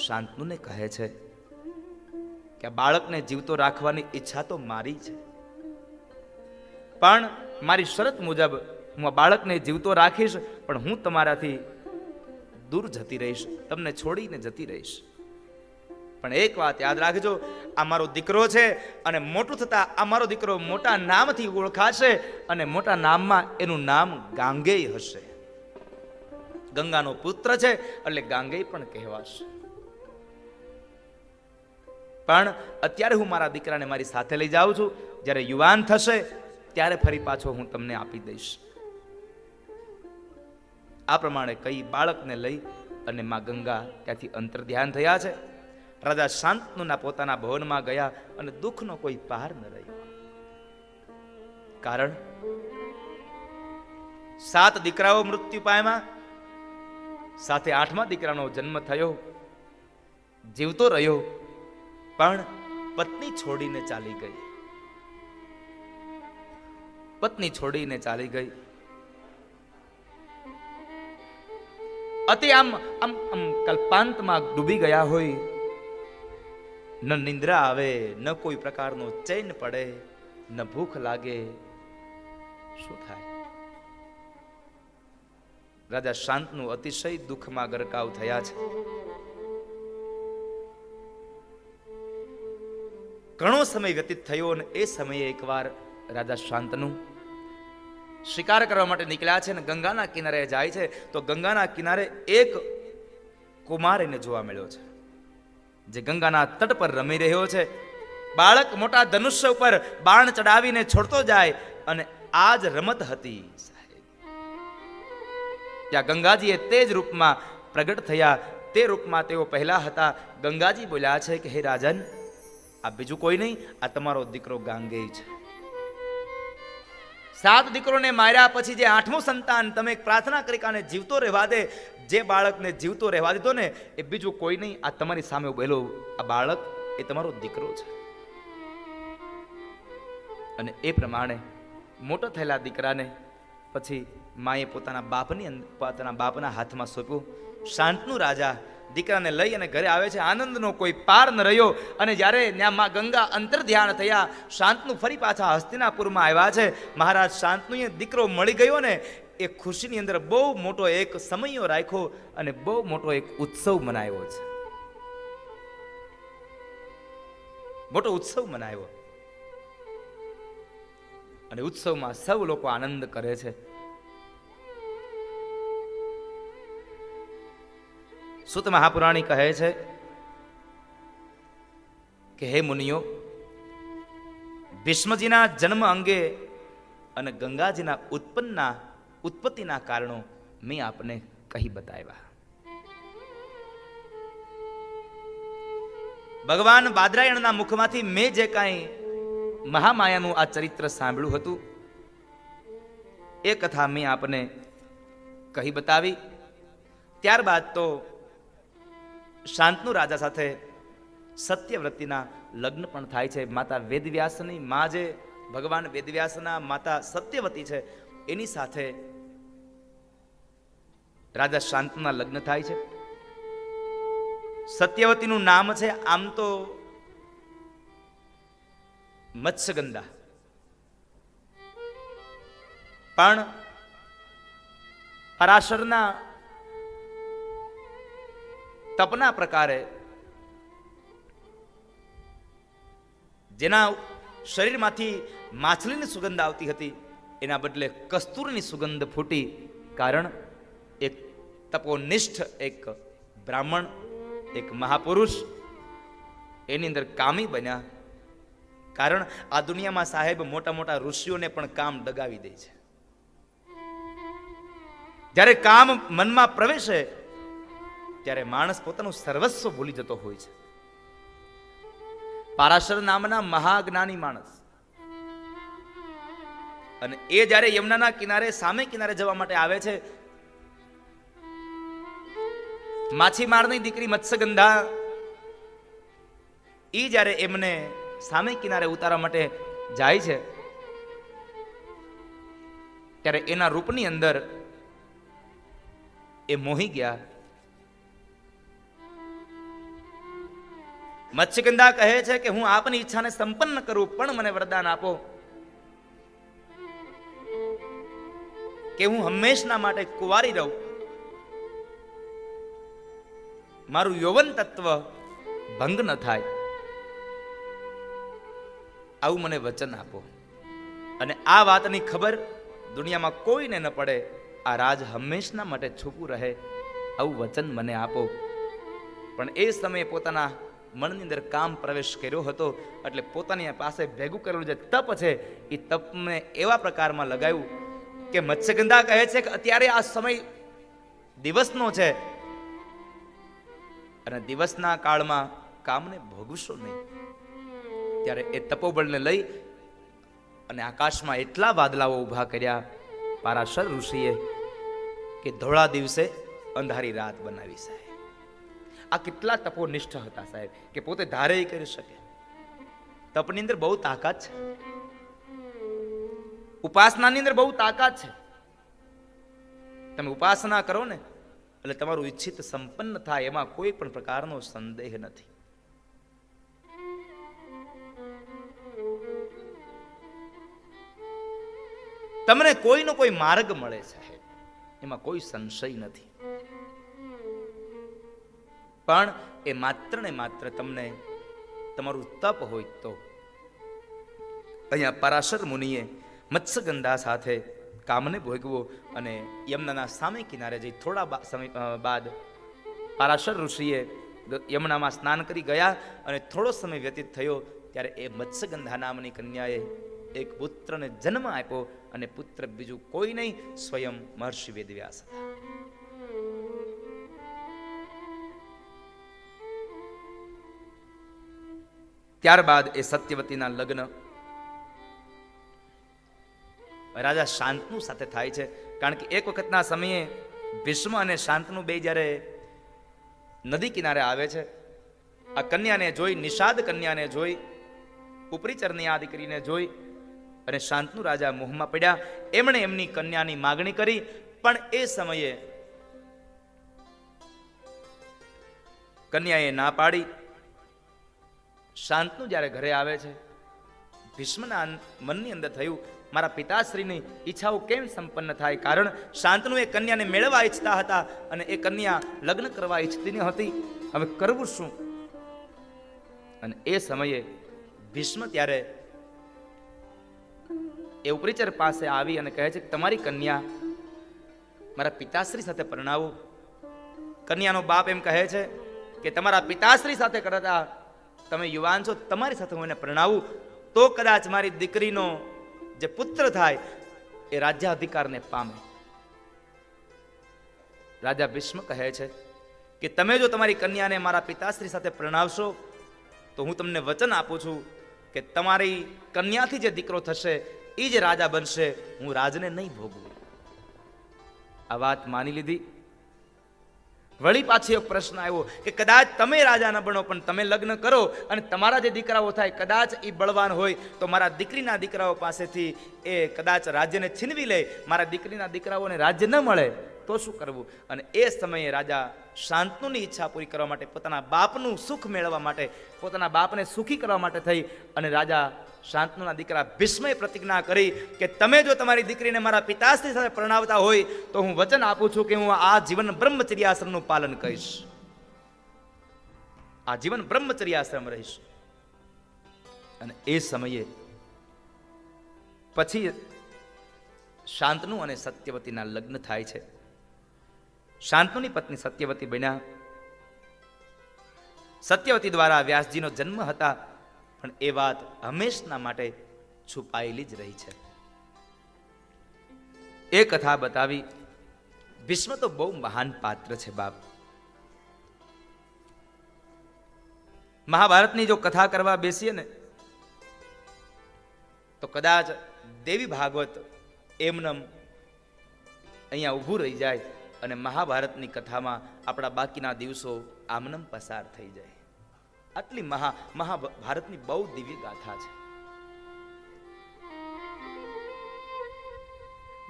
શાંતનુને કહે છે કે આ બાળકને જીવતો રાખવાની ઈચ્છા તો મારી છે, પણ મારી શરત મુજબ હું આ બાળકને જીવતો રાખીશ, પણ હું તમારાથી દૂર જતી રહીશ, તમને છોડીને જતી રહીશ. પણ એક વાત યાદ રાખજો, આ મારો દીકરો છે અને મોટું થતા આ મારો દીકરો મોટા નામથી ઓળખાશે અને મોટા નામમાં એનું નામ ગાંગેય હશે. ગંગાનો પુત્ર છે એટલે ગાંગેય પણ કહેવાશે. પણ અત્યારે હું મારા દીકરાને મારી સાથે લઈ જાઉં છું, જ્યારે યુવાન થશે ત્યારે ફરી પાછો હું તમને આપી દઈશ. આ પ્રમાણે કઈ બાળકને લઈ અને માં ગંગા ત્યાંથી અંતર ધ્યાન થયા છે. રાજા શાંતનુના પોતાના ભવનમાં ગયા અને દુઃખનો કોઈ પાર ન રહ્યો. કારણ 7 દીકરાઓ મૃત્યુ પામ્યા, સાથે 8મા દીકરાનો જન્મ થયો, જીવતો રહ્યો, પણ પત્ની છોડીને ચાલી ગઈ. પત્ની છોડીને ચાલી ગઈ. અતિ આમ કલ્પાંતમાં ડૂબી ગયા હોય, ન નિંદ્રા આવે, ન કોઈ પ્રકારનો ચૈન પડે, ન ભૂખ લાગે. શું થાય? રાજા શાંતનુ અતિશય દુઃખમાં ગરકાવ થયા છે. ઘણો સમય વ્યતીત થયો અને એ સમયે એકવાર રાજા શાંતનુ શિકાર કરવા માટે નીકળ્યા છે અને ગંગાના કિનારે જાય છે. તો ગંગાના કિનારે એક કુમાર એને જોવા મળ્યો છે, જે ગંગાના તટ પર રમી રહ્યો છે. બાળક મોટા ધનુષ્ય ઉપર બાણ ચડાવીને છોડતો જાય અને આ જ રમત હતી. ત્યાં ગંગાજીએ તે જ રૂપમાં પ્રગટ થયા. તે રૂપમાં તેઓ પહેલા હતા. ગંગાજી બોલ્યા છે કે હે રાજન, આ બીજું કોઈ નહીં, આ તમારો દીકરો ગાંગેય છે. 7 દીકરોને માર્યા પછી જે 8મું સંતાન તમે પ્રાર્થના કરી કાને જીવતો રહેવા દે, જે બાળકને જીવતો રહેવા દીધો ને એ બીજું કોઈ નહીં, આ તમારી સામે ઉભેલો આ બાળક એ તમારો દીકરો છે. અને એ પ્રમાણે મોટો થયેલા દીકરાને પછી માએ પોતાના બાપના હાથમાં સોંપ્યું. શાંતનુ રાજા દીકરાને લઈ અને ઘરે આવે છે. આનંદનો કોઈ પાર ન રહ્યો. અને જ્યારે ત્યાં માં ગંગા અંતર ધ્યાન થયા, શાંતનુ ફરી પાછા હસ્તિનાપુરમાં આવ્યા છે. મહારાજ શાંતનુએ દીકરો મળી ગયો ને એ ખુશીની અંદર બહુ મોટો એક સમયો રાખ્યો અને બહુ મોટો એક ઉત્સવ મનાવ્યો છે. મોટો ઉત્સવ મનાવ્યો અને ઉત્સવમાં સૌ લોકો આનંદ કરે છે. સુત મહાપુરાણી કહે છે કે હે મુનિઓ, ભીષ્મજીના જન્મ અંગે અને ગંગાજીના ઉત્પત્તિના કારણો મેં આપને કહી બતાવ્યા. ભગવાન બાદરાયણના મુખમાંથી મેં જે કાંઈ મહામાયાનું આ ચરિત્ર સાંભળ્યું હતું એ કથા મેં આપને કહી બતાવી. ત્યારબાદ તો શાંતનુ રાજા સાથે સત્યવ્રતીના લગ્ન પણ થાય છે. માતા વેદવ્યાસની માં, જે ભગવાન વેદવ્યાસના માતા સત્યવતી છે, એની સાથે રાજા શાંતનુના લગ્ન થાય છે. સત્યવતીનું નામ છે આમ તો મત્સ્યગંધા, પણ પરાશરના તપના પ્રકારે જેના શરીરમાંથી માછલીની સુગંધ આવતી હતી એના બદલે કસ્તુરની સુગંધ ફૂટી. કારણ એક તપોનિષ્ઠ એક બ્રાહ્મણ, એક મહાપુરુષ એની અંદર કામી બન્યા. કારણ આ દુનિયામાં સાહેબ મોટા મોટા ઋષિઓને પણ કામ ડગાવી દે છે. જ્યારે કામ મનમાં પ્રવેશે ત્યારે માણસ પોતાનું સર્વસ્વ ભૂલી જતો હોય છે. પારાશર નામના મહાજ્ઞાની માણસ, અને એ જ્યારે યમુનાના કિનારે સામે કિનારે જવા માટે આવે છે, માછીમારની દીકરી મત્સ્યગંધા એ જ્યારે એમને સામે કિનારે ઉતારવા માટે જાય છે ત્યારે એના રૂપની અંદર એ મોહી ગયા મત્સ્યગંધા કહે છે કે હું આપની ઈચ્છાને સંપન્ન કરું, પણ મને વરદાન આપો કે હું હંમેશના માટે કુંવારી રહું, મારું યૌવન તત્વ ભંગ ન થાય, આવું મને વચન આપો. અને આ વાતની ખબર દુનિયામાં કોઈને ન પડે, આ રાજ હંમેશના માટે છુપું રહે, આવું વચન મને આપો. પણ એ સમયે પોતાના મનની અંદર કામ પ્રવેશ કર્યો હતો, એટલે પોતાની પાસે ભેગું કરેલું જે તપ છે એ તપને એવા પ્રકારમાં લગાવ્યું કે મત્સ્યગંધા કહે છે કે અત્યારે આ સમય દિવસનો છે, અને દિવસના કાળમાં કામને ભોગવશો નહીં. ત્યારે એ તપોબળને લઈ અને આકાશમાં એટલા વાદળાઓ ઊભા કર્યા પારાશર ઋષિએ કે ધોળા દિવસે અંધારી રાત બનાવી. સાહેબ, આ કેટલા તપોનિષ્ઠ હતા સાહેબ, કે પોતે ધારે કરી શકે. તપની અંદર બહુ તાકાત છે, ઉપાસનાની અંદર બહુ તાકાત છે. તમે ઉપાસના કરો ને એટલે તમારું ઈચ્છિત સંપન્ન થાય, એમાં કોઈ પણ પ્રકારનો સંદેહ નથી. તમને કોઈનો કોઈ માર્ગ મળે છે, એમાં કોઈ સંશય નથી. પણ એ માત્ર ને માત્ર તમને તમારું તપ હોય તો. અહીંયા પરાશર મુનિએ મત્સ્યગંધા સાથે કામને ભોગવો અને યમુનાના સામે કિનારે જઈ થોડા સમય બાદ પરાશર ઋષિએ યમુનામાં સ્નાન કરી ગયા અને થોડો સમય વ્યતીત થયો ત્યારે એ મત્સ્યગંધા નામની કન્યાએ એક પુત્રને જન્મ આપ્યો, અને પુત્ર બીજું કોઈ નહીં, સ્વયં મહર્ષિ વેદવ્યાસ હતા. ત્યારબાદ એ સત્યવતીના લગ્ન રાજા શાંતનુ સાથે થાય છે. કારણ કે એક વખતના સમયે ભીષ્મ અને શાંતનુ બે જ્યારે નદી કિનારે આવે છે, આ કન્યાને જોઈ, નિષાદ કન્યાને જોઈ, ઉપરીચરની આ દીકરીને જોઈ અને શાંતનુ રાજા મોહમાં પડ્યા. એમણે એમની કન્યાની માગણી કરી, પણ એ સમયે કન્યાએ ના પાડી. શાંતનુ જ્યારે ઘરે આવે છે, ભીષ્મના મનની અંદર થયું મારા પિતાશ્રીની ઈચ્છાઓ કેમ સંપન્ન થાય, કારણ શાંતનુ એ કન્યાને મેળવવા ઈચ્છતા હતા અને એ કન્યા લગ્ન કરવા ઈચ્છતી હતી. હવે કરવું શું? અને એ સમયે ભીષ્મ ત્યારે એ ઉપરીચર પાસે આવી અને કહે છે કે તમારી કન્યા મારા પિતાશ્રી સાથે પરણાવો. કન્યાનો બાપ એમ કહે છે કે તમારા પિતાશ્રી સાથે કરતા તમે યુવાન છો, તમારી સાથે હું એને પરણાવું તો કદાચ મારી દીકરીનો જે પુત્ર થાય એ રાજ્યાધિકારને પામે. રાજા ભીષ્મ કહે છે કે તમે જો તમારી કન્યાને મારા પિતાશ્રી સાથે પરણાવશો તો હું તમને વચન આપું છું કે તમારી કન્યાથી જે દીકરો થશે એ જે રાજા બનશે, હું રાજને નહીં ભોગવું. આ વાત માની લીધી. વળી પાછી એક પ્રશ્ન આવ્યો કે કદાચ તમે રાજા ન બનો પણ તમે લગ્ન કરો અને તમારા જે દીકરાઓ થાય કદાચ એ બળવાન હોય તો મારા દીકરીના દીકરાઓ પાસેથી એ કદાચ રાજ્યને છીનવી લે, મારા દીકરીના દીકરાઓને રાજ્ય ન મળે તો શું કરવું? અને એ સમયે રાજા શાંતનુની ઈચ્છા પૂરી કરવા માટે, પોતાના બાપનું સુખ મેળવવા માટે, પોતાના બાપને સુખી કરવા માટે થઈ અને રાજા શાંતનુના દીકરા ભીષ્મએ પ્રતિજ્ઞા કરી કે તમે જો તમારી દીકરીને મારા પિતાશ્રી સાથે પરણાવતા હોય તો હું વચન આપું છું કે હું આ જીવન બ્રહ્મચર્યાશ્રમનું પાલન કરીશ, આ જીવન બ્રહ્મચર્યાશ્રમ રહીશ. અને એ સમયે પછી શાંતનુ અને સત્યવતીના લગ્ન થાય છે. શાંતનુની પત્ની સત્યવતી બન્યા. સત્યવતી દ્વારા વ્યાસજીનો જન્મ હતા, પણ એ વાત હંમેશના માટે છુપાયેલી જ રહી છે. એ કથા બતાવી. ભીષ્મ તો બહુ મહાન પાત્ર છે બાપ. મહાભારતની જો કથા કરવા બેસીએ ને તો કદાચ દેવી ભાગવત એમનેમ અહીંયા ઊભું રહી જાય અને મહાભારતની કથામાં આપણા બાકીના દિવસો આમનમ પસાર થઈ જાય. આટલી મહાભારતની બહુ દિવ્ય ગાથા છે,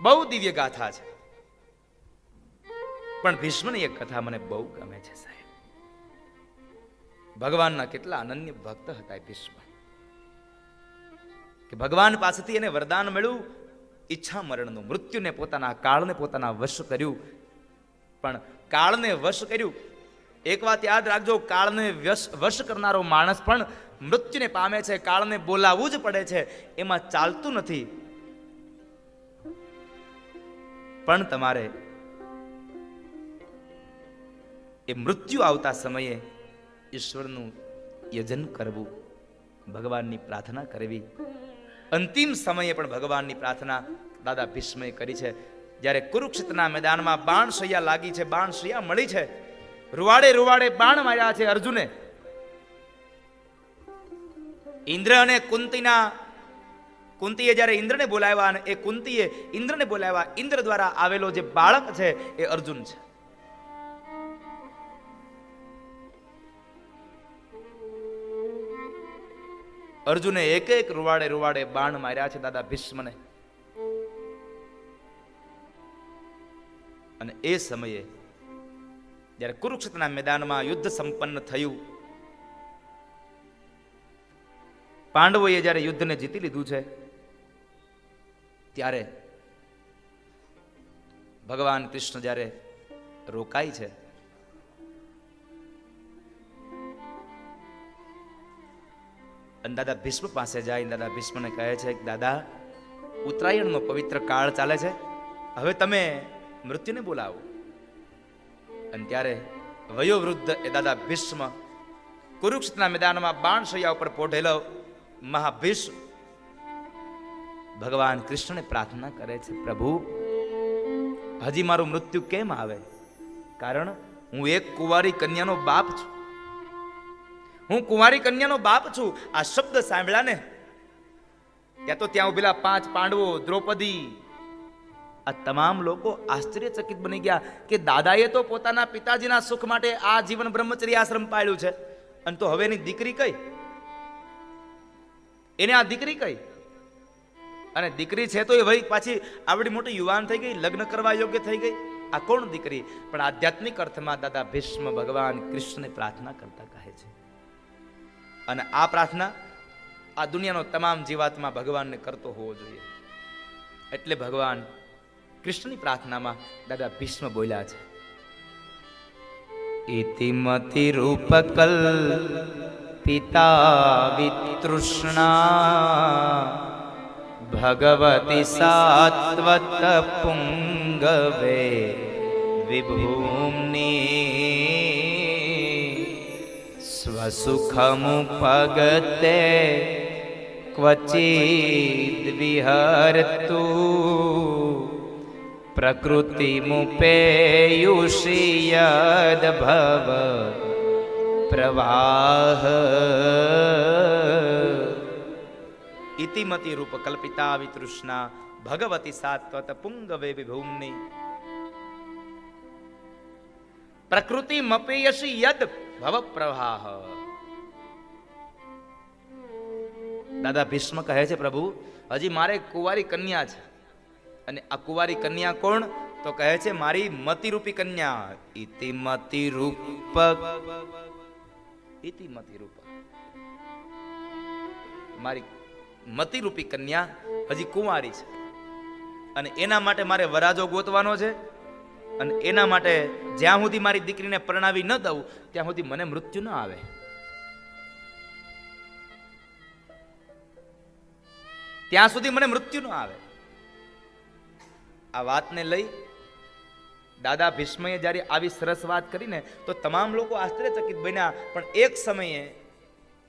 બહુ દિવ્ય ગાથા છે. પણ ભીષ્મની એક કથા મને બહુ ગમે છે સાહેબ. ભગવાનના કેટલા અનન્ય ભક્ત હતા ભીષ્મ, કે ભગવાન પાસેથી એને વરદાન મળ્યું ઈચ્છા મરણનું, મૃત્યુને પોતાના કાળને પોતાના વશ કર્યું. પણ કાળને વશ કર્યું, એક વાત યાદ રાખજો, કાળને વશ કરનારો માણસ પણ મૃત્યુને પામે છે. કાળને બોલાવવું જ પડે છે, એમાં ચાલતું નથી. પણ તમારે એ મૃત્યુ આવતા સમયે ઈશ્વરનું યજન કરવું, ભગવાનની પ્રાર્થના કરવી. અંતિમ સમયે પણ ભગવાનની પ્રાર્થના દાદા ભીષ્મએ કરી છે. જ્યારે કુરુક્ષેત્રના મેદાનમાં બાણશૈયા લાગી છે, બાણશૈયા મળી છે, રૂવાડે રૂવાડે બાણ માર્યા છે અર્જુને. ઇન્દ્ર અને કુંતીએ જ્યારે ઇન્દ્રને બોલાવ્યા અને એ કુંતીએ ઇન્દ્રને બોલાવ્યા, ઇન્દ્ર દ્વારા આવેલો જે બાળક છે એ અર્જુન છે. અર્જુને એક એક રૂવાડે રૂવાડે બાણ માર્યા છે દાદા ભીષ્મને. અને એ સમયે જ્યારે કુરુક્ષેત્રના મેદાનમાં યુદ્ધ સંપન્ન થયું, પાંડવોએ જ્યારે યુદ્ધને જીતી લીધું છે, ત્યારે ભગવાન કૃષ્ણ જ્યારે રોકાય છે, અને દાદા ભીષ્મ પાસે જાય, દાદા ભીષ્મને કહે છે કે દાદા, ઉત્તરાયણનો પવિત્ર કાળ ચાલે છે, હવે તમે મૃત્યુને બોલાવો. અને ત્યારે વયોવૃદ્ધ એ દાદા ભીષ્મ કુરુક્ષેત્રના મેદાનમાં બાણશૈયા ઉપર પોઢેલો મહાભીષ્મ ભગવાન કૃષ્ણને પ્રાર્થના કરે છે, પ્રભુ હજી મારું મૃત્યુ કેમ આવે? કારણ હું એક કુંવારી કન્યાનો બાપ છું. હું કુંવારી કન્યાનો બાપ છું. આ શબ્દ સાંભળ્યા ને ત્યાં ઉભેલા 5 પાંડવો, દ્રૌપદી, આ તમામ લોકો આશ્ચર્યચકિત બની ગયા કે દાદાએ તો પોતાના પિતાજીના સુખ માટે આ જીવન બ્રહ્મચર્ય આશ્રમ પાળ્યું છે, અને તો હવે એની દીકરી કઈ? એને આ દીકરી કઈ? અને દીકરી છે તો એ ભાઈ પાછી આવડી મોટી યુવાન થઈ ગઈ, લગ્ન કરવા યોગ્ય થઈ ગઈ. આ કોણ દીકરી? પણ આધ્યાત્મિક અર્થમાં દાદા ભીષ્મ ભગવાન કૃષ્ણને પ્રાર્થના કરતા કહે છે. અને આ પ્રાર્થના આ દુનિયાનો તમામ જીવાત્મા ભગવાનને કરતો હોવો જોઈએ. એટલે ભગવાન કૃષ્ણની પ્રાર્થનામાં દાદા ભીષ્મ બોલ્યા છે, ઇતિમતિ રૂપકલ પિતા વિતૃષ્ણા ભગવતી સાત્વત પુંગવે વિભૂમ્ની સ્વસુખમુપગતે ક્વચિદ વિહરતુ પ્રકૃતિમુપેયુષી યદ્ભવ પ્રવાહ. ઇતિમતિ રૂપ કલ્પિતા વિતૃષ્ણા ભગવતી સાત્વત પુંગવે વિભૂમ્ની પ્રકૃતિમપેયસી યદ ભવ પ્રવાહ. દાદા ભીષ્મ કહે છે, પ્રભુ હજી મારે કુંવારી કન્યા છે. અને આ કુંવારી કન્યા કોણ? તો કહે છે મારી મતિરૂપી કન્યા. ઇતિમતિ રૂપ, ઇતિમતિ રૂપ, મારી મતિરૂપી કન્યા હજી કુંવારી છે, અને એના માટે મારે વરાજો ગોતવાનો છે. અને એના માટે જ્યાં સુધી મારી દીકરીને પરણાવી ન દઉં ત્યાં સુધી મને મૃત્યુ ન આવે. ત્યાં સુધી મને મૃત્યુ ન આવે. આ વાતને લઈ દાદા ભીષ્મએ જ્યારે આવી સરસ વાત કરીને તો તમામ લોકો આશ્ચર્યચકિત બન્યા. પણ એક સમયે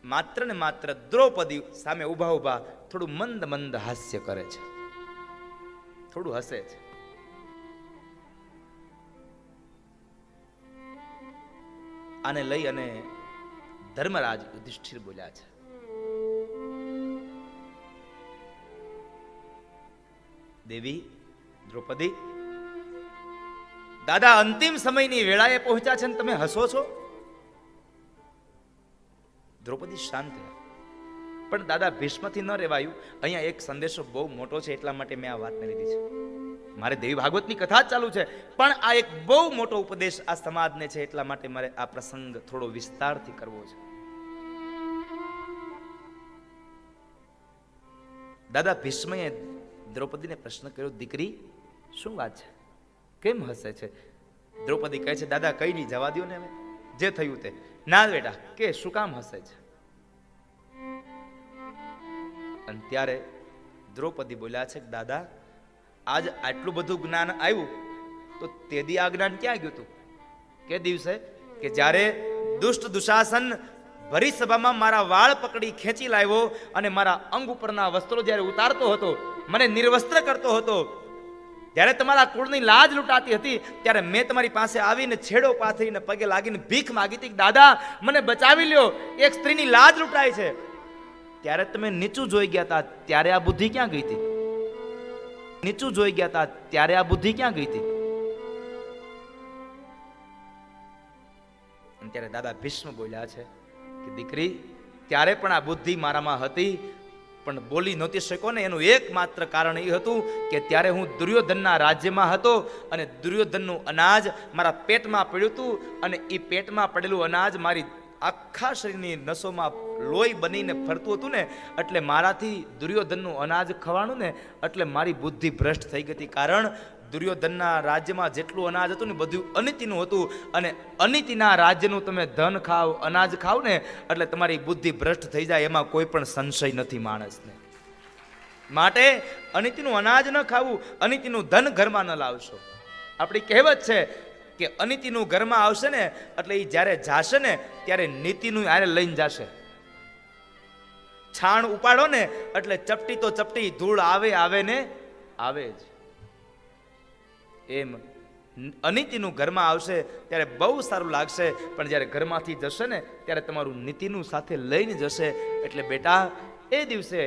માત્ર ને માત્ર દ્રૌપદી સામે ઊભા ઊભા થોડું મંદ મંદ હાસ્ય કરે છે, થોડું હસે છે. આને લઈ અને ધર્મરાજ યુધિષ્ઠિર બોલ્યા છે, દેવી દ્રૌપદી, દાદા અંતિમ સમયની વેળાએ પહોંચ્યા છે ને તમે હસો છો? દ્રૌપદી શાંત થયા. પણ દાદા ભીષ્મથી ન રહેવાયું. અહીંયા એક સંદેશો બહુ મોટો છે, એટલા માટે મેં આ વાતને લીધી છે. મારે દેવી ભાગવતની કથા જ ચાલુ છે, પણ આ એક બહુ મોટો ઉપદેશ આ સમાજને છે, એટલા માટે મારે આ પ્રસંગ થોડો વિસ્તારથી કરવો છે. દાદા ભીષ્મએ દ્રૌપદીને પ્રશ્ન કર્યો, દીકરી શું વાત છે, કેમ હસે છે? દ્રૌપદી કહે છે, દાદા કઈ નહીં, જવા દો ને, હવે જે થયું તે. ના બેટા, કે શું કામ હસે છે? અને ત્યારે દ્રૌપદી બોલ્યા છે, દાદા આજ આટલું બધું જ્ઞાન આવ્યું તો તે દી આ જ્ઞાન ક્યાં ગયું હતું? કે દિવસે કે જ્યારે દુષ્ટ દુશાસન ભરી સભામાં મારા વાળ પકડી ખેંચી લાવ્યો અને મારા અંગ ઉપરના વસ્ત્રો જ્યારે ઉતારતો હતો, મને નિર્વસ્ત્ર કરતો હતો, જ્યારે તમારા કુળની લાજ લૂંટાતી હતી, ત્યારે મેં તમારી પાસે આવીને છેડો પાથરીને પગે લાગીને ભીખ માગી હતી, દાદા મને બચાવી લ્યો, એક સ્ત્રીની લાજ લૂંટાય છે. ત્યારે તમે નીચું જોઈ ગયા હતા, ત્યારે આ બુદ્ધિ ક્યાં ગઈ હતી? નીચું જોઈ ગયા હતા, ત્યારે આ બુદ્ધિ ક્યાં ગઈ હતી? ત્યારે દાદા ભીષ્મ બોલ્યા છે કે દીકરી, ત્યારે પણ આ બુદ્ધિ મારામાં હતી, પણ બોલી નહોતી શક્યો ને. એનું એકમાત્ર કારણ એ હતું કે ત્યારે હું દુર્યોધનના રાજ્યમાં હતો અને દુર્યોધનનું અનાજ મારા પેટમાં પડ્યું હતું, અને એ પેટમાં પડેલું અનાજ મારી આખા શરીરની નસોમાં લોહી બનીને ફરતું હતું ને, એટલે મારાથી દુર્યોધનનું અનાજ ખવાનું ને, એટલે મારી બુદ્ધિ ભ્રષ્ટ થઈ ગઈ હતી. કારણ દુર્યોધનના રાજ્યમાં જેટલું અનાજ હતું ને બધું અનિતિનું હતું, અને અનિતિના રાજ્યનું તમે ધન ખાવ, અનાજ ખાવ ને, એટલે તમારી બુદ્ધિ ભ્રષ્ટ થઈ જાય, એમાં કોઈ પણ સંશય નથી માણસને. માટે અનિતિનું અનાજ ન ખાવું, અનિતિનું ધન ઘરમાં ન લાવશો. આપણી કહેવત છે કે અનિતિનું ઘરમાં આવશે ને એટલે એ જ્યારે જાશે ને ત્યારે નીતિનું આરે લઈને જશે. છાણ ઉપાડો ને એટલે ચપટી તો ચપટી, ધૂળ આવે આવે ને આવે જ. એમ અનિતિનું ઘરમાં આવશે ત્યારે બહુ સારું લાગશે, પણ જ્યારે ઘરમાંથી જશે ને ત્યારે તમારું નીતિનું સાથે લઈને જશે. એટલે બેટા, એ દિવસે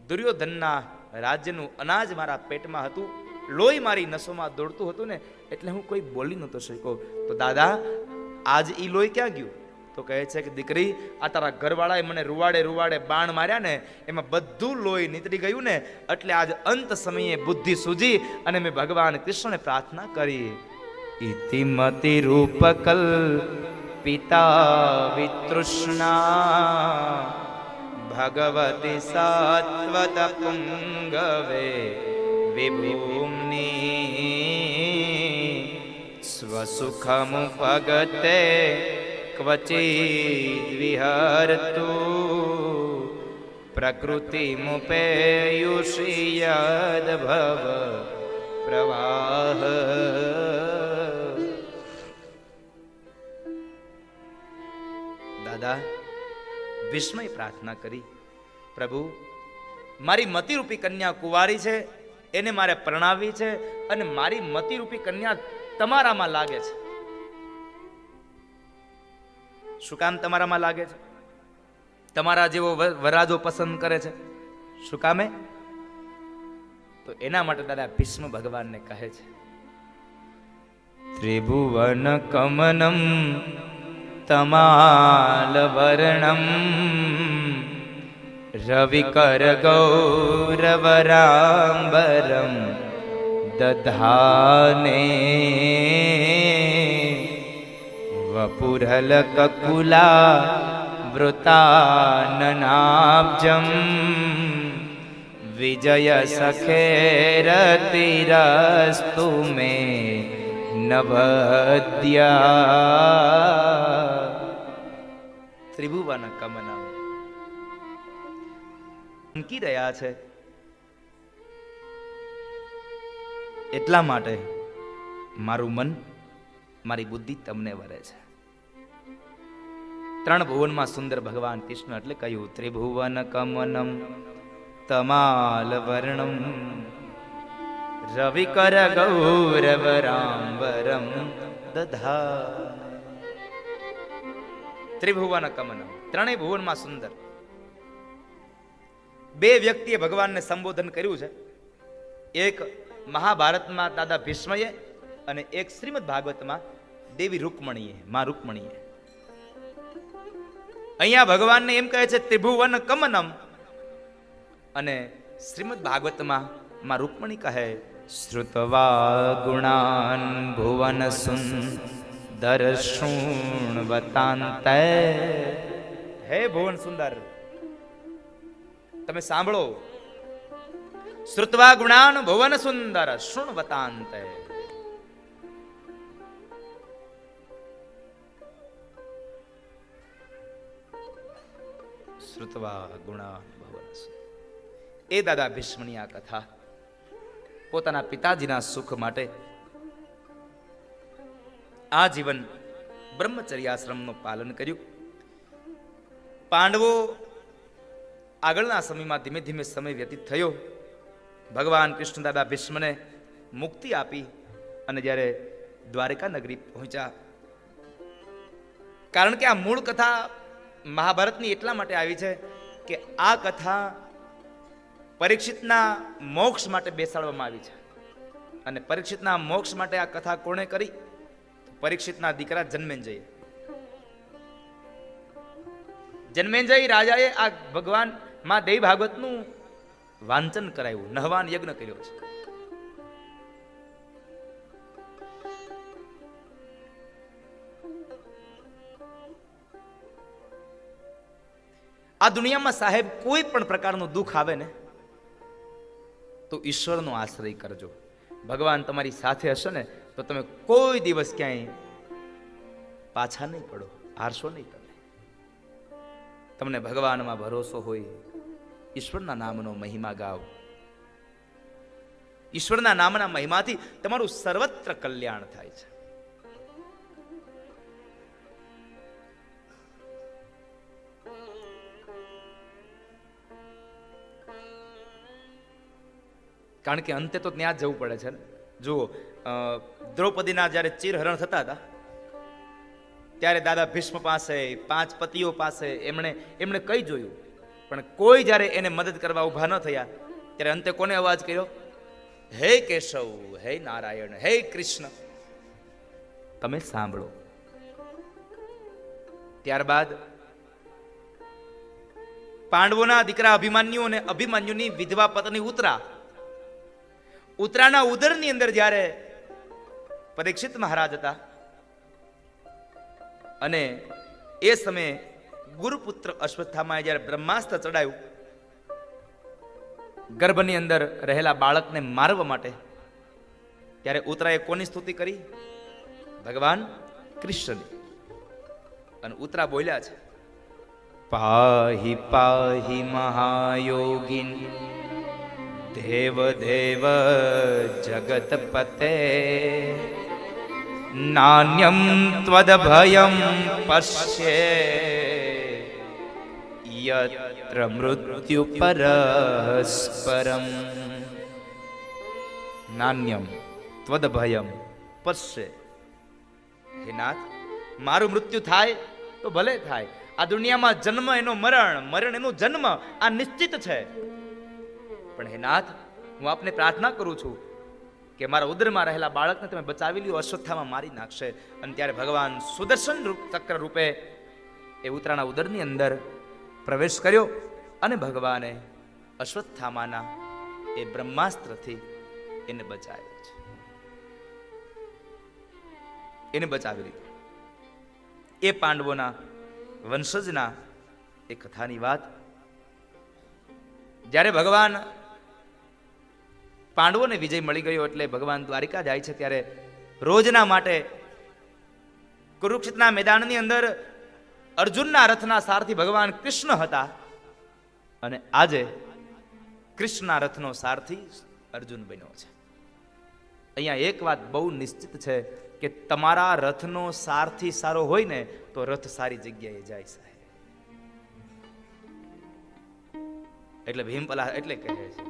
દુર્યોધનના રાજ્યનું અનાજ મારા પેટમાં હતું, લોહી મારી નસોમાં દોડતું હતું ને, એટલે હું કોઈ બોલી નહોતો શક્યો. તો દાદા આજ ઈ લોહી ક્યાં ગયું? તો કહે છે કે દીકરી, આ તારા ઘરવાળાએ મને રૂવાડે રૂવાડે બાણ માર્યા ને, એમાં બધું લોહી નીતરી ગયું ને, એટલે આજ અંત સમયે બુદ્ધિ સૂજી અને મેં ભગવાન કૃષ્ણને પ્રાર્થના કરી. ઇતિમતિ રૂપકલ પિતા વિતૃષ્ણા ભગવતી સાત્વત પુંગવે વિભૂમ્ની સ્વસુખમુપગતે ક્વચિદ વિહરતુ પ્રકૃતિમુપેયુષી યદ્ભવ પ્રવાહ. દાદા ભીષ્મએ પ્રાર્થના કરી, પ્રભુ મારી મતિરૂપી કન્યા કુંવારી છે, એને મારે પરણાવવી છે, અને મારી મતિરૂપી કન્યા તમારામાં લાગે છે. શું કામ તમારામાં લાગે છે? તમારા જેવો વરાજો પસંદ કરે છે. શું કામે? તો એના માટે દાદા ભીષ્મ ભગવાનને કહે છે, ત્રિભુવન કમનમ તમાલ વર્ણમ રવિકર ગૌરવરાંબરમ દધાને વપુરલ કકુલા વૃતાનનાબ્જમ વિજય સખેરતિરસ્તુ મે નવદ્યા. ત્રિભુવન કમનમ કી રહ્યા છે, એટલા માટે મારું મન, મારી બુદ્ધિ તમને વરે છે. ત્રણ ભુવનમાં સુંદર ભગવાન કૃષ્ણ એટલે કહ્યું, ત્રિભુવન કમનમ તમાલ વર્ણમ રવિકર ગૌરવરાંબરમ દધા. ત્રિભુવન કમનમ, ત્રણેય ભુવનમાં સુંદર. બે વ્યક્તિએ ભગવાનને સંબોધન કર્યું છે, એક મહાભારતમાં દાદા ભીષ્મએ અને એક શ્રીમદ ભાગવતમાં દેવી રૂકમણીએ, માં રૂકમણીએ. અહીંયા ભગવાનને એમ કહે છે ત્રિભુવન કમનમ, અને શ્રીમદ ભાગવતમાં માં રૂકમણી કહે શ્રુતવા ગુણાન ભુવન સુંદર શૃણવતાંતે. હે ભુવન સુંદર, તમે સાંભળો શ્રુત્વા ગુણાન ભુવન સુંદર શૃણવતાંતે. શ્રુત્વા ગુણાન ભુવન સુંદર. એ દાદા ભીષ્મની આ કથા પોતાના પિતાજીના સુખ માટે આ જીવન બ્રહ્મચર્યાશ્રમનું પાલન કર્યું. પાંડવો આગળના સમયમાં ધીમે ધીમે સમય વ્યતીત થયો. ભગવાન કૃષ્ણ દાદા ભીષ્મને મુક્તિ આપી અને જ્યારે દ્વારકા નગરી પહોંચ્યા, કારણ કે આ મૂળ કથા મહાભારતની એટલા માટે આવી છે કે આ કથા પરીક્ષિતના મોક્ષ માટે બેસાડવામાં આવી છે. અને પરીક્ષિતના મોક્ષ માટે આ કથા કોણે કરી? પરીક્ષિતના દીકરા જન્મેન્જય. જન્મેન્જય રાજાએ આ ભગવાન માં દેવી ભાગવતનું વાંચન કરાયું, નહવાન યજ્ઞ કર્યો છે. આ દુનિયામાં સાહેબ કોઈ પણ પ્રકારનું દુઃખ આવે ને તો ઈશ્વરનો આશ્રય કરજો. ભગવાન તમારી સાથે હશે ને તો તમે કોઈ દિવસ ક્યાંય પાછા નહીં પડો, હારશો નહીં. તમને ભગવાનમાં ભરોસો હોય, ઈશ્વરના નામનો મહિમા ગાઓ. ઈશ્વરના નામના મહિમાથી તમારું સર્વત્ર કલ્યાણ થાય છે. કારણ કે અંતે તો ત્યાં જ જવું પડે છે. જુઓ, દ્રૌપદીના જ્યારે ચીરહરણ થતા હતા ત્યારે દાદા ભીષ્મ પાસે, 5 પતિઓ પાસે એમણે કઈ જોયું, પણ કોઈ જ્યારે એને મદદ કરવા ઉભા ન થયા ત્યારે અંતે કોને અવાજ કર્યો? હે કેશવ, હે નારાયણ, હે કૃષ્ણ, તમે સાંભળો. ત્યારબાદ પાંડવોના દીકરા અભિમન્યુ અને અભિમન્યુની વિધવા પત્ની ઉત્તરાના ઉદરની અંદર જ્યારે પરીક્ષિત મહારાજ હતા અને એ સમયે ગુરુપુત્ર અશ્વત્થામાએ જ્યારે બ્રહ્માસ્ત્ર ચડાયું ગર્ભની અંદર રહેલા બાળકને મારવા માટે, ત્યારે ઉત્તરાએ કોની સ્તુતિ કરી? ભગવાન કૃષ્ણની. અને ઉત્તરા બોલ્યા છે, પાહી પાહી મહાયોગીન દેવ દેવ જગતપતે નાન્યમ ત્વદભયમ પશ્યે યત્ર મૃત્યુ પરસ્પરમ. નાન્યમ ત્વદભયમ પશ્યે. હે નાથ, મારું મૃત્યુ થાય તો ભલે થાય. આ દુનિયામાં જન્મ એનો મરણ, મરણ એનો જન્મ, આ નિશ્ચિત છે. પણ હે નાથ, હું આપને પ્રાર્થના કરું છું કે મારા ઉદરમાં રહેલા બાળકને તમે બચાવી લ્યો, અશ્વત્થામાં મારી નાખશે. અને ત્યારે ભગવાન સુદર્શન ચક્ર રૂપે એ ઉત્તરાના ઉદરની અંદર પ્રવેશ કર્યો અને ભગવાને અશ્વત્થામાના એ બ્રહ્માસ્ત્રથી એને બચાવ્યો છે. એને બચાવી લીધો. એ પાંડવોના વંશજના એ કથાની વાત. જ્યારે ભગવાન પાંડવોને વિજય મળી ગયો એટલે ભગવાન દ્વારિકા જાય છે, ત્યારે રોજના માટે કુરુક્ષેત્રના મેદાનની અંદર અર્જુનના રથના સારથી ભગવાન કૃષ્ણ હતા અને આજે કૃષ્ણના રથનો સારથી અર્જુન બન્યો છે. અહીંયા એક વાત બહુ નિશ્ચિત છે કે તમારા રથનો સારથી સારો હોય ને તો રથ સારી જગ્યાએ જાય સાહેબ. એટલે ભીમપલા એટલે કહે છે,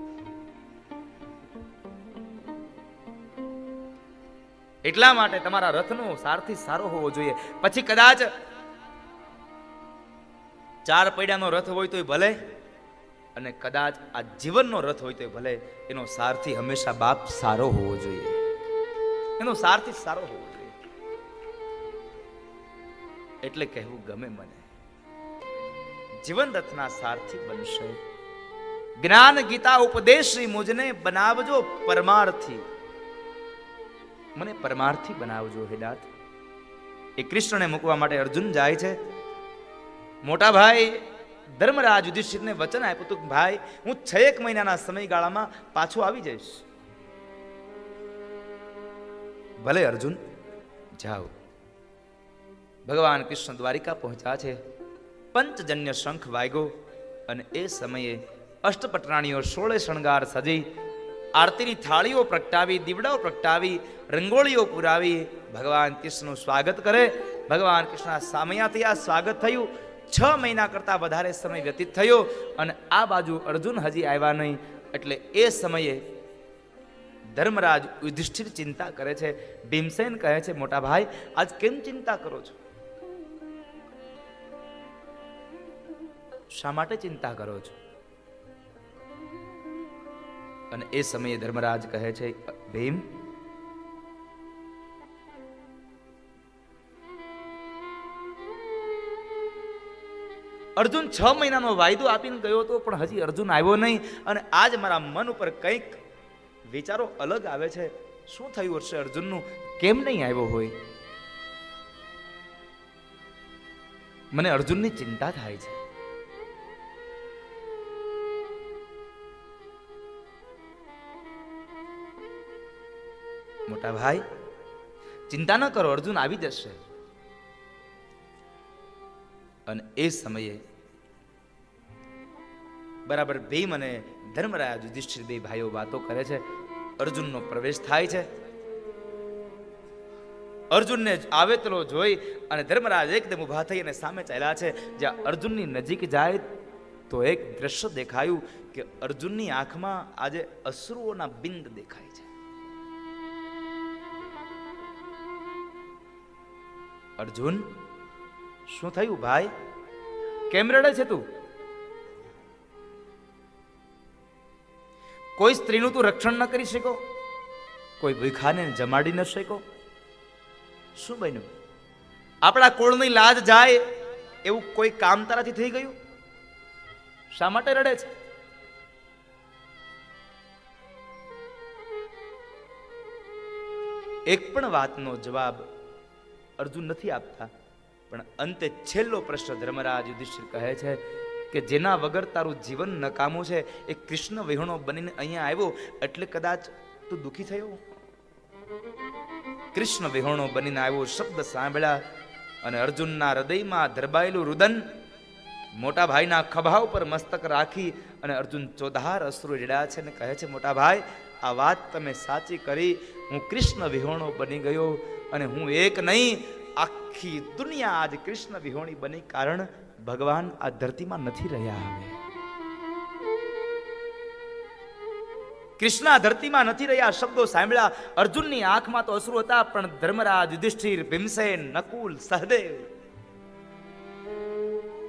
એટલા માટે તમારા રથનો સારથી સારો હોવો જોઈએ. પછી કદાચ 4 પૈડાનો રથ હોય તોય ભલે, અને કદાચ આ જીવનનો રથ હોય તોય ભલે, એનો સારથી હંમેશા બાપ સારો હોવો જોઈએ. એનો સારથી સારો હોવો જોઈએ. એટલે કહેવું ગમે મને, જીવન રથના સારથી બનશે. જ્ઞાન ગીતા ઉપદેશી મુજને બનાવજો પરમાર્થી. મને પરમાર્થી બનાવજો હે નાથ. એ કૃષ્ણને મૂકવા માટે અર્જુન જાય છે. મોટા ભાઈ ધર્મરાજ યુધિષ્ઠિરને વચન આપ્યું હતું કે ભાઈ હું 6 મહિનાના સમયગાળામાં પાછો આવી જઈશ. ભલે અર્જુન જાઓ. ભગવાન કૃષ્ણ દ્વારિકા પહોંચ્યા છે. પંચજન્ય શંખ વાગ્યો અને એ સમયે અષ્ટપટરાણીઓ 16 શણગાર સજી આરતીની થાળીઓ પ્રગટાવી, દીવડાઓ પ્રગટાવી, રંગોળીઓ પુરાવી ભગવાન કૃષ્ણનું સ્વાગત કરે. ભગવાન કૃષ્ણ સામયાથી આ સ્વાગત થયું. 6 મહિના કરતા વધારે સમય વ્યતીત થયો અને આ બાજુ અર્જુન હજી આવ્યા નહીં. એટલે એ સમયે ધર્મરાજ યુધિષ્ઠિર ચિંતા કરે છે. ભીમસેન કહે છે, મોટા ભાઈ આજ કેમ ચિંતા કરો છો? શા માટે ચિંતા કરો છો? અને એ સમયે ધર્મરાજ કહે છે, ભીમ અર્જુન 6 મહિનાનો વાયદો આપીને ગયો હતો, પણ હજી અર્જુન આવ્યો નહીં. અને આજ મારા મન ઉપર કંઈક વિચારો અલગ આવે છે. શું થયું હશે અર્જુનનું? કેમ નહીં આવ્યો હોય? મને અર્જુનની ચિંતા થાય છે. મોટા ભાઈ ચિંતા ન કરો, અર્જુન આવી જશે. અને એ સમયે બરાબર ભીમ અને ધર્મરાજ યુધિષ્ઠિર બે ભાઈઓ વાતો કરે છે. અર્જુનનો પ્રવેશ થાય છે. અર્જુનને આવેતલો જોઈ અને ધર્મરાજ એકદમ ઊભા થઈ અને સામે ચાલ્યા છે. જ્યાં અર્જુનની નજીક જાય તો એક દ્રશ્ય દેખાયું કે અર્જુનની આંખમાં આજે અશ્રુઓના બિંદ દેખાય છે. અર્જુન શું થયું ભાઈ? કેમ રડે છે તું? કોઈ સ્ત્રીનું તું રક્ષણ ન કરી શકો? કોઈ ભૂખાને જમાડી ન શકો? શું બન્યું? આપણા કુળની લાજ જાય એવું કોઈ કામ તારાથી થઈ ગયું? શા માટે રડે છે? એક પણ વાતનો જવાબ અર્જુન નથી આપતા. પણ અંતે છેલ્લો પ્રશ્ન ધર્મરાજ યુધિષ્ઠિર કહે છે કે જેના વગર તારું જીવન નકામું છે એ કૃષ્ણ વિહોણો બનીને અહીંયા આવ્યો એટલે કદાચ તું દુખી થયો. કૃષ્ણ વિહોણો બનીને આવ્યો શબ્દ સાંભળ્યા અને અર્જુનના હૃદયમાં ધરબાયેલું રુદન મોટા ભાઈના ખભા ઉપર મસ્તક રાખી અને અર્જુન ચોધાર અશ્રુ રેડ્યા છે અને કહે છે, મોટા ભાઈ આ વાત તમે સાચી કરી. હું કૃષ્ણ વિહોણો બની ગયો અને હું એક નહીં આખી દુનિયા આજ કૃષ્ણ વિહોણી બની. કારણ ભગવાન આ ધરતીમાં નથી રહ્યા. હવે કૃષ્ણ આ ધરતીમાં નથી રહ્યા. શબ્દો સાંભળ્યા અર્જુનની આંખમાં તો અશ્રુ હતા, પણ ધર્મરાજ, યુધિષ્ઠિર, ભીમસેન, નકુલ, સહદેવ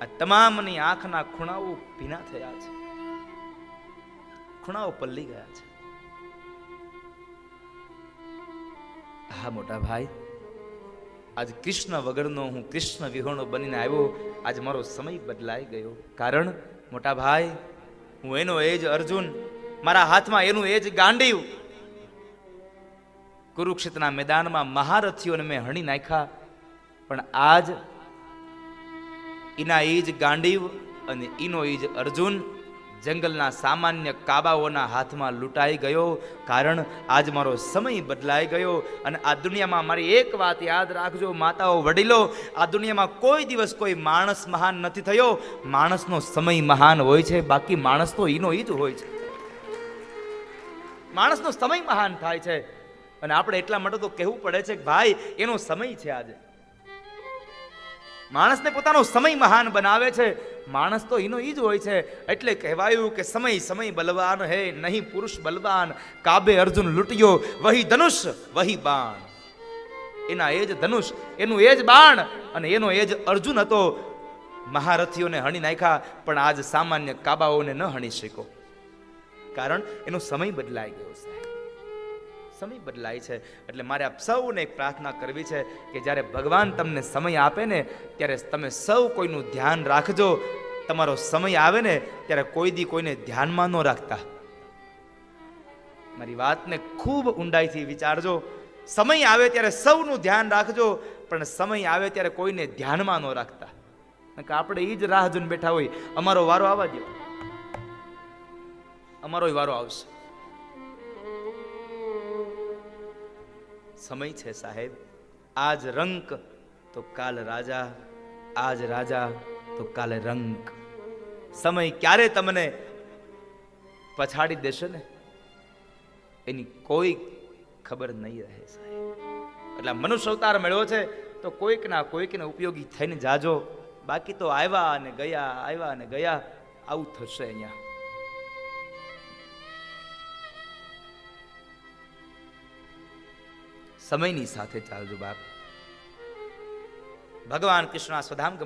આ તમામની આંખના ખૂણાઓ ભીના થયા છે. ખૂણાઓ પલ્લી ગયા છે. હા મોટા ભાઈ, આજ કૃષ્ણ વગરનો હું કૃષ્ણ વિહોણો બનીને આવ્યો. આજ મારો સમય બદલાઈ ગયો. કારણ મોટા ભાઈ હું એનો એ જ અર્જુન, મારા હાથમાં એનું એ જ ગાંડીવ. કુરુક્ષેત્રના મેદાનમાં મહારથીઓને મેં હણી નાખ્યા, પણ આજ એના એ જ ગાંડીવ અને એનો એ જ અર્જુન જંગલના સામાન્ય કાબાઓના હાથમાં લૂંટાઈ ગયો. કારણ આજ મારો સમય બદલાઈ ગયો. અને આ દુનિયામાં મારી એક વાત યાદ રાખજો માતાઓ, વડીલો, આ દુનિયામાં કોઈ દિવસ કોઈ માણસ મહાન નથી થયો. માણસનો સમય મહાન હોય છે, બાકી માણસ તો એનો એ જ હોય છે. માણસનો સમય મહાન થાય છે. અને આપણે એટલા માટે તો કહેવું પડે છે કે ભાઈ એનો સમય છે. આજે માણસને પોતાનો સમય મહાન બનાવે છે. માણસ તો એનો ઈ જ હોય છે. એટલે કહેવાયું કે સમય સમય બલવાન હે નહીં પુરુષ બલવાન. કાબે અર્જુન લૂંટ્યો વહી ધનુષ વહી બાણ. એના એ જ ધનુષ, એનું એ જ બાણ અને એનો એ જ અર્જુન હતો. મહારથીઓને હણી નાખ્યા, પણ આજ સામાન્ય કાબાઓને ન હણી શક્યો. કારણ એનો સમય બદલાઈ ગયો છે. સમય બદલાય છે. એટલે મારે આપ સૌને એક પ્રાર્થના કરવી છે કે જ્યારે ભગવાન તમને સમય આપે ને ત્યારે તમે સૌ કોઈનું ધ્યાન રાખજો. તમારો સમય આવે ને ત્યારે કોઈ દી કોઈને ધ્યાનમાં ન રાખતા. મારી વાતને ખૂબ ઊંડાઈથી વિચારજો. સમય આવે ત્યારે સૌનું ધ્યાન રાખજો, પણ સમય આવે ત્યારે કોઈને ધ્યાનમાં ન રાખતા. કે આપણે એ જ રાહ જોઈને બેઠા હોય, અમારો વારો આવવા દો, અમારો વારો આવશે. સમય છે સાહેબ, આજ રંક તો કાલ રાજા, આજ રાજા તો કાલે રંક. સમય ક્યારે તમને પછાડી દેશે ને એની કોઈ ખબર નહીં રહે સાહેબ. એટલે મનુષ્ય અવતાર મેળવો છે તો કોઈક ના કોઈકને ઉપયોગી થઈને જાજો, બાકી તો આવ્યા અને ગયા, આવ્યા અને ગયા, આવું થશે અહીંયા. સમયની સાથે ચાલજો બાપ. ભગવાન કૃષ્ણ સ્વધામ